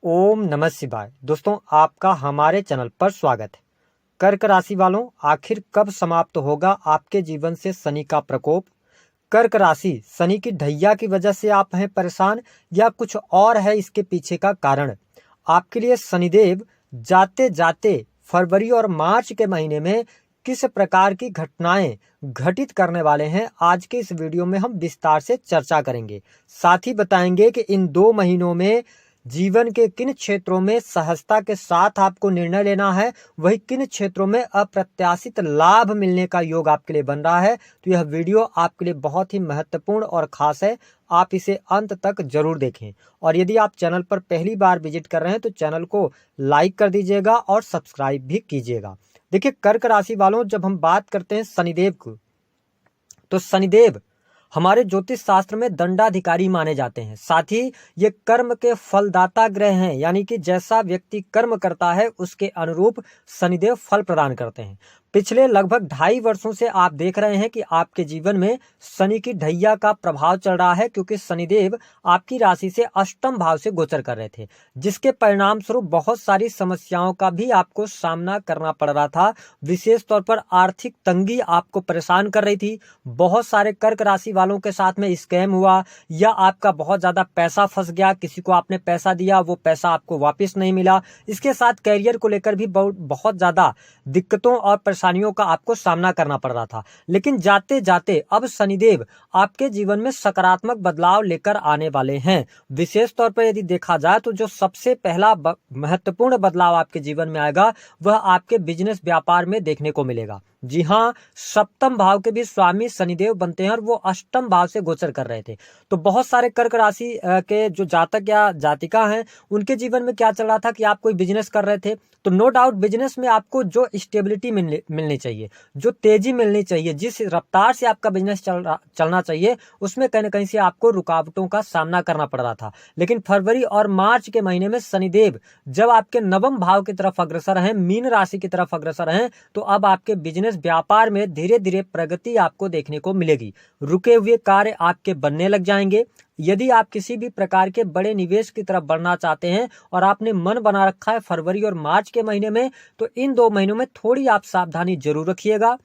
ओम नमः शिवाय। दोस्तों, आपका हमारे चैनल पर स्वागत है। कर्क राशि वालों, आखिर कब समाप्त होगा आपके जीवन से शनि का प्रकोप? कर्क राशि, शनि की ढैया की वजह से आप हैं परेशान या कुछ और है इसके पीछे का कारण? आपके लिए शनिदेव जाते जाते फरवरी और मार्च के महीने में किस प्रकार की घटनाएं घटित करने वाले हैं, आज के इस वीडियो में हम विस्तार से चर्चा करेंगे। साथ ही बताएंगे कि इन 2 महीनों में जीवन के किन क्षेत्रों में सहजता के साथ आपको निर्णय लेना है, वही किन क्षेत्रों में अप्रत्याशित लाभ मिलने का योग आपके लिए बन रहा है। तो यह वीडियो आपके लिए बहुत ही महत्वपूर्ण और खास है, आप इसे अंत तक जरूर देखें। और यदि आप चैनल पर पहली बार विजिट कर रहे हैं तो चैनल को लाइक कर दीजिएगा और सब्सक्राइब भी कीजिएगा। देखिए, कर्क राशि वालों, जब हम बात करते हैं शनिदेव को, तो शनिदेव हमारे ज्योतिष शास्त्र में दंडाधिकारी माने जाते हैं। साथ ही ये कर्म के फलदाता ग्रह हैं, यानी कि जैसा व्यक्ति कर्म करता है उसके अनुरूप शनिदेव फल प्रदान करते हैं। पिछले लगभग 2.5 वर्षों से आप देख रहे हैं कि आपके जीवन में शनि की ढैया का प्रभाव चल रहा है, क्योंकि शनिदेव आपकी राशि से अष्टम भाव से गोचर कर रहे थे, जिसके परिणाम स्वरूप बहुत सारी समस्याओं का भी आपको सामना करना पड़ रहा था। विशेष तौर पर आर्थिक तंगी आपको परेशान कर रही थी। बहुत सारे कर्क राशि वालों के साथ में स्कैम हुआ, या आपका बहुत ज्यादा पैसा फंस गया, किसी को आपने पैसा दिया, वो पैसा आपको वापस नहीं मिला। इसके साथ कैरियर को लेकर भी बहुत ज्यादा दिक्कतों और परेशानियों का आपको सामना करना पड़ रहा था। लेकिन जाते जाते अब शनिदेव आपके जीवन में सकारात्मक बदलाव लेकर आने वाले हैं। विशेष तौर पर यदि देखा जाए तो जो सबसे पहला महत्वपूर्ण बदलाव आपके जीवन में आएगा, वह आपके बिजनेस व्यापार में देखने को मिलेगा। जी हाँ, सप्तम भाव के भी स्वामी शनिदेव बनते हैं और वो अष्टम भाव से गोचर कर रहे थे। तो बहुत सारे कर्क राशि के जो जातक या जातिका हैं, उनके जीवन में क्या चल रहा था कि आप कोई बिजनेस कर रहे थे, तो नो डाउट बिजनेस में आपको जो स्टेबिलिटी मिलनी चाहिए, जो तेजी मिलनी चाहिए, जिस रफ्तार से आपका बिजनेस चलना चाहिए, उसमें कहीं ना कहीं से आपको रुकावटों का सामना करना पड़ रहा था। लेकिन फरवरी और मार्च के महीने में शनिदेव जब आपके नवम भाव की तरफ अग्रसर हैं, मीन राशि की तरफ अग्रसर हैं, तो अब आपके बिजनेस व्यापार में धीरे धीरे प्रगति आपको देखने को मिलेगी। रुके हुए कार्य आपके बनने लग जाएंगे। यदि आप किसी भी प्रकार के बड़े निवेश की तरफ बढ़ना चाहते हैं और आपने मन बना रखा है फरवरी और मार्च के महीने में, तो इन 2 महीनों में थोड़ी आप सावधानी जरूर रखिएगा।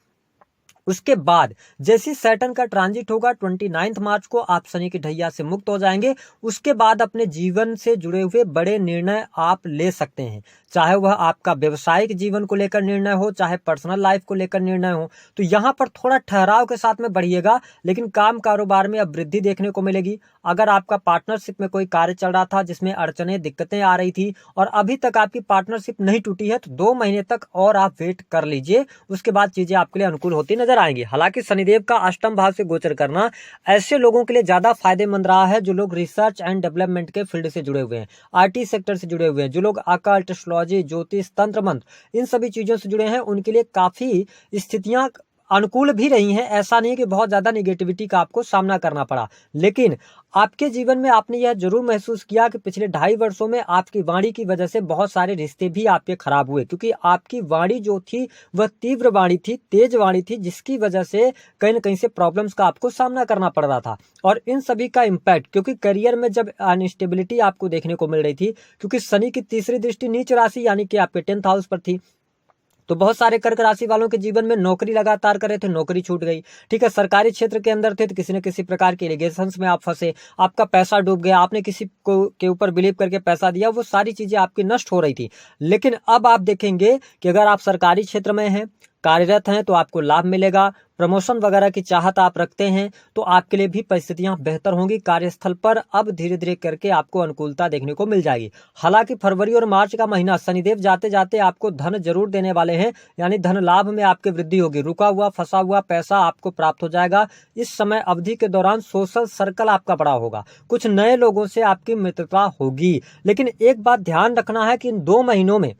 उसके बाद जैसे सैटर्न का ट्रांजिट होगा 29 मार्च को, आप शनि की ढैया से मुक्त हो जाएंगे। उसके बाद अपने जीवन से जुड़े हुए बड़े निर्णय आप ले सकते हैं, चाहे वह आपका व्यवसायिक जीवन को लेकर निर्णय हो, चाहे पर्सनल लाइफ को लेकर निर्णय हो। तो यहाँ पर थोड़ा ठहराव के साथ में बढ़िएगा, लेकिन काम कारोबार में अब वृद्धि देखने को मिलेगी। अगर आपका पार्टनरशिप में कोई कार्य चल रहा था जिसमें अड़चने दिक्कतें आ रही थी और अभी तक आपकी पार्टनरशिप नहीं टूटी है, तो 2 महीने तक और आप वेट कर लीजिए, उसके बाद चीजें आपके लिए अनुकूल होती नजर आएंगी। हालांकि शनिदेव का अष्टम भाव से गोचर करना ऐसे लोगों के लिए ज्यादा फायदेमंद रहा है जो लोग रिसर्च एंड डेवलपमेंट के फील्ड से जुड़े हुए हैं, आईटी सेक्टर से जुड़े हुए हैं, जो लोग अकल्ट, एस्ट्रोलॉजी, ज्योतिष, तंत्र मंत्र, इन सभी चीजों से जुड़े हैं, उनके लिए काफी स्थितियां अनुकूल भी रही हैं। ऐसा नहीं है कि बहुत ज्यादा निगेटिविटी का आपको सामना करना पड़ा, लेकिन आपके जीवन में आपने यह जरूर महसूस किया कि पिछले 2.5 वर्षों में आपकी वाणी की वजह से बहुत सारे रिश्ते भी आपके खराब हुए, क्योंकि आपकी वाणी जो थी वह तीव्र वाणी थी, तेज वाणी थी, जिसकी वजह से कहीं ना कहीं से प्रॉब्लम्स का आपको सामना करना पड़ रहा था। और इन सभी का इम्पैक्ट, क्योंकि करियर में जब अनस्टेबिलिटी आपको देखने को मिल रही थी, क्योंकि शनि की तीसरी दृष्टि नीच राशि यानी कि आपके 10th हाउस पर थी, तो बहुत सारे कर्क राशि वालों के जीवन में नौकरी लगातार कर रहे थे, नौकरी छूट गई। ठीक है, सरकारी क्षेत्र के अंदर थे तो किसी न किसी प्रकार के एलिगेशंस में आप फंसे, आपका पैसा डूब गया, आपने किसी को के ऊपर बिलीव करके पैसा दिया, वो सारी चीजें आपकी नष्ट हो रही थी। लेकिन अब आप देखेंगे कि अगर आप सरकारी क्षेत्र में हैं, कार्यरत हैं, तो आपको लाभ मिलेगा। प्रमोशन वगैरह की चाहत आप रखते हैं तो आपके लिए भी परिस्थितियां बेहतर होंगी। कार्यस्थल पर अब धीरे धीरे करके आपको अनुकूलता देखने को मिल जाएगी। हालांकि फरवरी और मार्च का महीना शनिदेव जाते जाते आपको धन जरूर देने वाले हैं, यानी धन लाभ में आपकी वृद्धि होगी। रुका हुआ फंसा हुआ पैसा आपको प्राप्त हो जाएगा। इस समय अवधि के दौरान सोशल सर्कल आपका बड़ा होगा, कुछ नए लोगों से आपकी मित्रता होगी। लेकिन एक बात ध्यान रखना है कि इन 2 महीनों में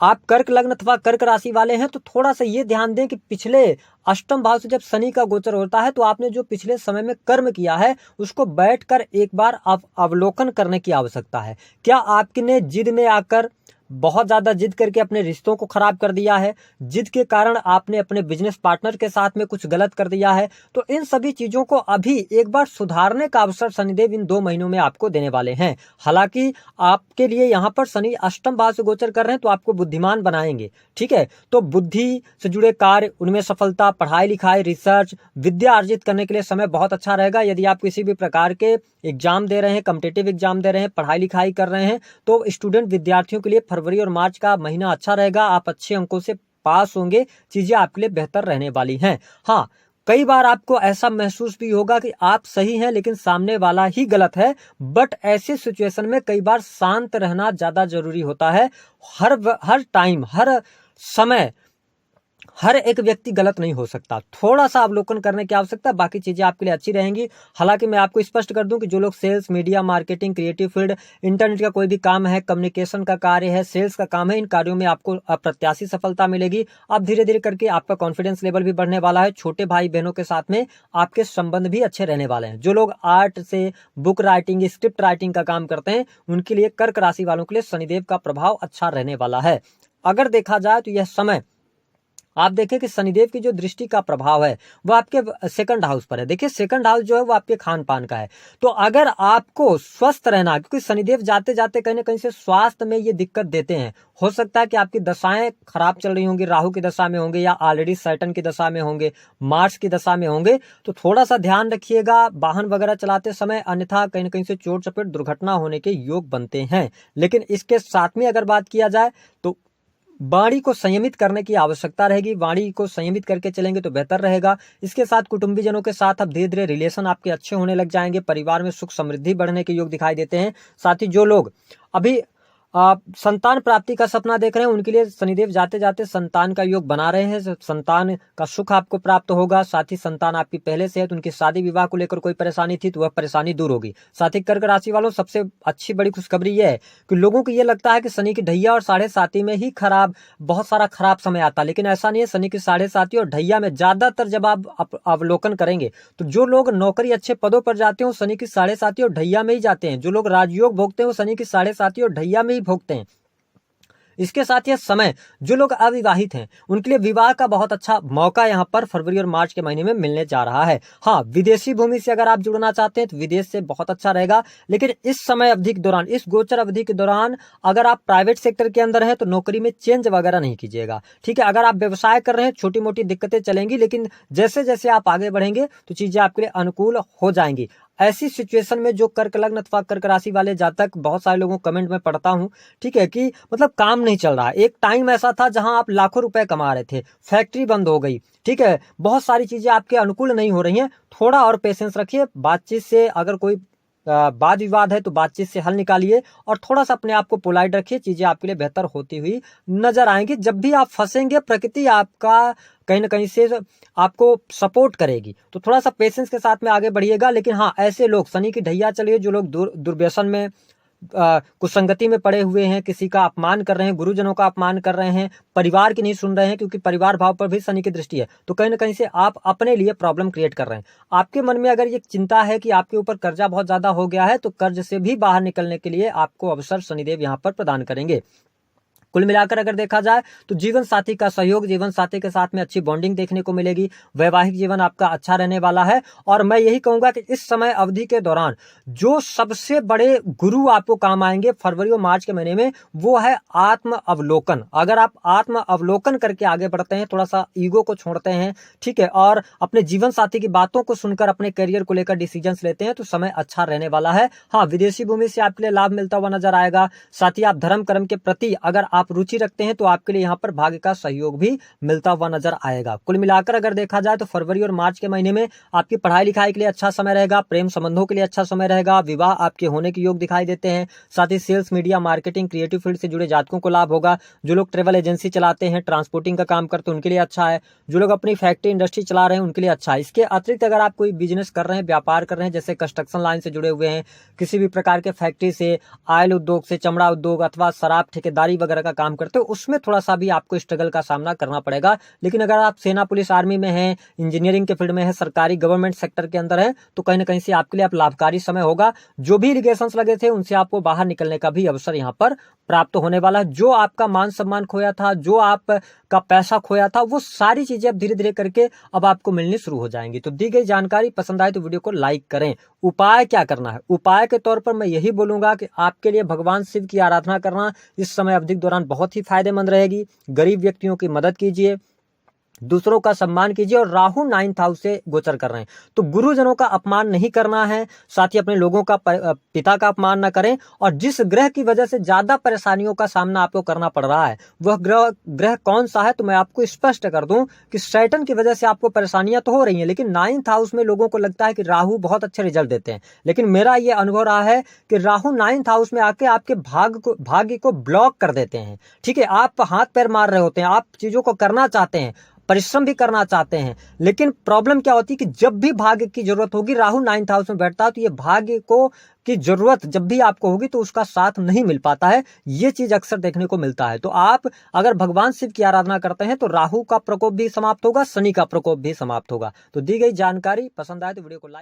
आप कर्क लग्न अथवा कर्क राशि वाले हैं तो थोड़ा सा ये ध्यान दें कि पिछले अष्टम भाव से जब शनि का गोचर होता है तो आपने जो पिछले समय में कर्म किया है उसको बैठकर एक बार अवलोकन करने की आवश्यकता है। क्या आपने जिद में आकर बहुत ज़्यादा जिद करके अपने रिश्तों को खराब कर दिया है, जिद के कारण आपने अपने बिजनेस पार्टनर के साथ में कुछ गलत कर दिया है, तो इन सभी चीज़ों को अभी एक बार सुधारने का अवसर शनिदेव इन 2 महीनों में आपको देने वाले हैं। हालांकि आपके लिए यहाँ पर शनि अष्टम भाव से गोचर कर रहे हैं, तो आपको बुद्धिमान बनाएंगे। ठीक है, तो बुद्धि से जुड़े कार्य, उनमें सफलता, पढ़ाई लिखाई, रिसर्च, विद्या अर्जित करने के लिए समय बहुत अच्छा रहेगा। यदि आप किसी भी प्रकार के एग्जाम दे रहे हैं, कॉम्पिटिटिव एग्जाम दे रहे हैं, पढ़ाई लिखाई कर रहे हैं, तो स्टूडेंट विद्यार्थियों के लिए फरवरी और मार्च का महीना अच्छा रहेगा। आप अच्छे अंकों से पास होंगे, चीजें आपके लिए बेहतर रहने वाली हैं। हाँ, कई बार आपको ऐसा महसूस भी होगा कि आप सही हैं लेकिन सामने वाला ही गलत है, बट ऐसे सिचुएशन में कई बार शांत रहना ज्यादा जरूरी होता है। हर टाइम, हर समय हर एक व्यक्ति गलत नहीं हो सकता, थोड़ा सा अवलोकन करने की आवश्यकता, बाकी चीजें आपके लिए अच्छी रहेंगी। हालांकि मैं आपको स्पष्ट कर दूं कि जो लोग sales, media, marketing, creative field, internet का कोई भी काम है, कम्युनिकेशन का कार्य है, सेल्स का काम है, इन कार्यों में आपको अप्रत्याशी सफलता मिलेगी। अब धीरे धीरे करके आपका कॉन्फिडेंस लेवल भी बढ़ने वाला है। छोटे भाई बहनों के साथ में आपके संबंध भी अच्छे रहने वाले हैं। जो लोग आर्ट से, बुक राइटिंग, स्क्रिप्ट राइटिंग का काम करते हैं, उनके लिए, कर्क राशि वालों के लिए शनिदेव का प्रभाव अच्छा रहने वाला है। अगर देखा जाए तो यह समय आप देखें कि शनिदेव की जो दृष्टि का प्रभाव है वो आपके सेकंड हाउस पर है। देखिए, सेकंड हाउस जो है वो आपके खान पान का है। तो अगर आपको स्वस्थ रहना, क्योंकि शनिदेव जाते जाते कहीं ना कहीं से स्वास्थ्य में ये दिक्कत देते हैं, हो सकता है कि आपकी दशाएं खराब चल रही होंगी, राहु की दशा में होंगे या ऑलरेडी सैटर्न की दशा में होंगे, मार्स की दशा में होंगे, तो थोड़ा सा ध्यान रखिएगा वाहन वगैरह चलाते समय, अन्यथा कहीं ना कहीं से चोट चपेट, दुर्घटना होने के योग बनते हैं। लेकिन इसके साथ में अगर बात किया जाए तो वाणी को संयमित करने की आवश्यकता रहेगी। वाणी को संयमित करके चलेंगे तो बेहतर रहेगा। इसके साथ कुटुंबीजनों के साथ अब धीरे धीरे रिलेशन आपके अच्छे होने लग जाएंगे। परिवार में सुख समृद्धि बढ़ने के योग दिखाई देते हैं। साथ ही जो लोग अभी संतान प्राप्ति का सपना देख रहे हैं, उनके लिए शनिदेव जाते जाते संतान का योग बना रहे हैं। संतान का सुख आपको प्राप्त होगा। साथ ही संतान आपकी पहले से है तो उनकी शादी विवाह को लेकर कोई परेशानी थी तो वह परेशानी दूर होगी। साथ ही कर्क राशि वालों, सबसे अच्छी बड़ी खुशखबरी यह है कि लोगों को यह लगता है कि शनि की ढैया और 7.5 में ही बहुत सारा खराब समय आता है, लेकिन ऐसा नहीं है। शनि की 7.5 और ढैया में ज्यादातर जब आप अवलोकन करेंगे तो जो लोग नौकरी अच्छे पदों पर जाते हैं शनि की 7.5 और ढैया में ही जाते हैं। जो लोग राजयोग भोगते हैं वो शनि की 7.5 और ढैया में भोगते हैं। इसके साथ यह समय जो लोग अविवाहित हैं उनके लिए विवाह का बहुत अच्छा मौका यहाँ पर फरवरी और मार्च के महीने में मिलने जा रहा है। हाँ, विदेशी भूमि से अगर आप जुड़ना चाहते हैं तो विदेश से बहुत अच्छा रहेगा। लेकिन इस समय अवधि के दौरान, इस गोचर अवधि के दौरान अगर आप प्राइवेट सेक्टर के अंदर हैं तो नौकरी में चेंज वगैरह नहीं कीजिएगा। ठीक है, अगर आप व्यवसाय कर रहे हैं छोटी मोटी दिक्कतें चलेंगी, लेकिन जैसे जैसे आप आगे बढ़ेंगे तो चीजें आपके लिए अनुकूल हो जाएंगी। ऐसी सिचुएशन में जो कर्क लग्न अथवा कर्क राशि वाले जातक, बहुत सारे लोगों कमेंट में पढ़ता हूं, ठीक है, कि मतलब काम नहीं चल रहा। एक टाइम ऐसा था जहां आप लाखों रुपए कमा रहे थे, फैक्ट्री बंद हो गई, ठीक है, बहुत सारी चीजें आपके अनुकूल नहीं हो रही हैं। थोड़ा और पेशेंस रखिए। बातचीत से अगर कोई वाद विवाद है तो बातचीत से हल निकालिए और थोड़ा सा अपने आप को पोलाइट रखिए। चीजें आपके लिए बेहतर होती हुई नजर आएंगी। जब भी आप फंसेंगे प्रकृति आपका कहीं ना कहीं से आपको सपोर्ट करेगी, तो थोड़ा सा पेशेंस के साथ में आगे बढ़िएगा। लेकिन हाँ, ऐसे लोग शनि की ढैया चलिए जो लोग दुर्व्यसन में, कुसंगति में पड़े हुए हैं, किसी का अपमान कर रहे हैं, गुरुजनों का अपमान कर रहे हैं, परिवार की नहीं सुन रहे हैं, क्योंकि परिवार भाव पर भी शनि की दृष्टि है, तो कहीं ना कहीं से आप अपने लिए प्रॉब्लम क्रिएट कर रहे हैं। आपके मन में अगर ये चिंता है कि आपके ऊपर कर्जा बहुत ज्यादा हो गया है तो कर्ज से भी बाहर निकलने के लिए आपको अवसर शनिदेव यहाँ पर प्रदान करेंगे। कुल मिलाकर अगर देखा जाए तो जीवन साथी का सहयोग, जीवन साथी के साथ में अच्छी बॉन्डिंग देखने को मिलेगी। वैवाहिक जीवन आपका अच्छा रहने वाला है। और मैं यही कहूंगा कि इस समय अवधि के दौरान जो सबसे बड़े गुरु आपको काम आएंगे फरवरी और मार्च के महीने में, वो है आत्म अवलोकन। अगर आप आत्म अवलोकन करके आगे बढ़ते हैं, थोड़ा सा ईगो को छोड़ते हैं, ठीक है, और अपने जीवन साथी की बातों को सुनकर अपने करियर को लेकर डिसीजंस लेते हैं, तो समय अच्छा रहने वाला है। हाँ, विदेशी भूमि से आपके लिए लाभ मिलता हुआ नजर आएगा। साथ ही आप धर्म कर्म के प्रति अगर आप रुचि रखते हैं तो आपके लिए यहाँ पर भाग्य का सहयोग भी मिलता हुआ नजर आएगा। कुल मिलाकर अगर देखा जाए तो फरवरी और मार्च के महीने में आपकी पढ़ाई लिखाई के लिए अच्छा समय रहेगा। प्रेम संबंधों के लिए अच्छा समय रहेगा। विवाह आपके होने के योग दिखाई देते हैं। साथ ही sales, media, marketing, creative field से जुड़े जातकों को लाभ होगा। जो लोग ट्रेवल एजेंसी चलाते हैं, ट्रांसपोर्टिंग का काम करते हैं, उनके लिए अच्छा है। जो लोग अपनी फैक्ट्री इंडस्ट्री चला रहे हैं उनके लिए अच्छा है। इसके अतिरिक्त अगर आप कोई बिजनेस कर रहे हैं, व्यापार कर रहे हैं, जैसे कंस्ट्रक्शन लाइन से जुड़े हुए हैं, किसी भी प्रकार के फैक्ट्री से, ऑयल उद्योग से, चमड़ा उद्योग अथवा शराब ठेकेदारी वगैरह का का काम करते हो उसमें थोड़ा सा भी आपको स्ट्रगल का सामना करना पड़ेगा। लेकिन अगर आप सेना, पुलिस, आर्मी में हैं, इंजीनियरिंग के फील्ड में है, सरकारी गवर्नमेंट सेक्टर के अंदर है, तो कहीं ना कहीं से आपके लिए आप लाभकारी समय होगा। जो भी इरिगेशंस लगे थे उनसे आपको बाहर निकलने का भी अवसर यहाँ पर प्राप्त होने वाला है। जो आपका मान सम्मान खोया था, जो आपका पैसा खोया था, वो सारी चीजें अब धीरे धीरे करके अब आपको मिलनी शुरू हो जाएंगी। तो दी गई जानकारी पसंद आए तो वीडियो को लाइक करें। उपाय क्या करना है? उपाय के तौर पर मैं यही बोलूंगा कि आपके लिए भगवान शिव की आराधना करना इस समय अवधि के दौरान बहुत ही फायदेमंद रहेगी। गरीब व्यक्तियों की मदद कीजिए, दूसरों का सम्मान कीजिए। और राहु 9th हाउस से गोचर कर रहे हैं तो गुरुजनों का अपमान नहीं करना है, साथ ही अपने लोगों का पिता का अपमान न करें। और जिस ग्रह की वजह से ज्यादा परेशानियों का सामना आपको करना पड़ रहा है वह ग्रह कौन सा है, तो मैं आपको स्पष्ट कर दूं कि सैटर्न की वजह से आपको परेशानियां तो हो रही हैं, लेकिन 9th हाउस में लोगों को लगता है कि राहु बहुत अच्छे रिजल्ट देते हैं। लेकिन मेरा यह अनुभव रहा है कि राहु 9th हाउस में आके आपके भाग्य को ब्लॉक कर देते हैं। ठीक है, आप हाथ पैर मार रहे होते हैं, आप चीजों को करना चाहते हैं, परिश्रम भी करना चाहते हैं, लेकिन प्रॉब्लम क्या होती है कि जब भी भाग्य की जरूरत होगी, राहु 9th हाउस में बैठता है तो ये भाग्य को की जरूरत जब भी आपको होगी तो उसका साथ नहीं मिल पाता है। ये चीज अक्सर देखने को मिलता है। तो आप अगर भगवान शिव की आराधना करते हैं तो राहु का प्रकोप भी समाप्त होगा, शनि का प्रकोप भी समाप्त होगा। तो दी गई जानकारी पसंद आए तो वीडियो को लाइक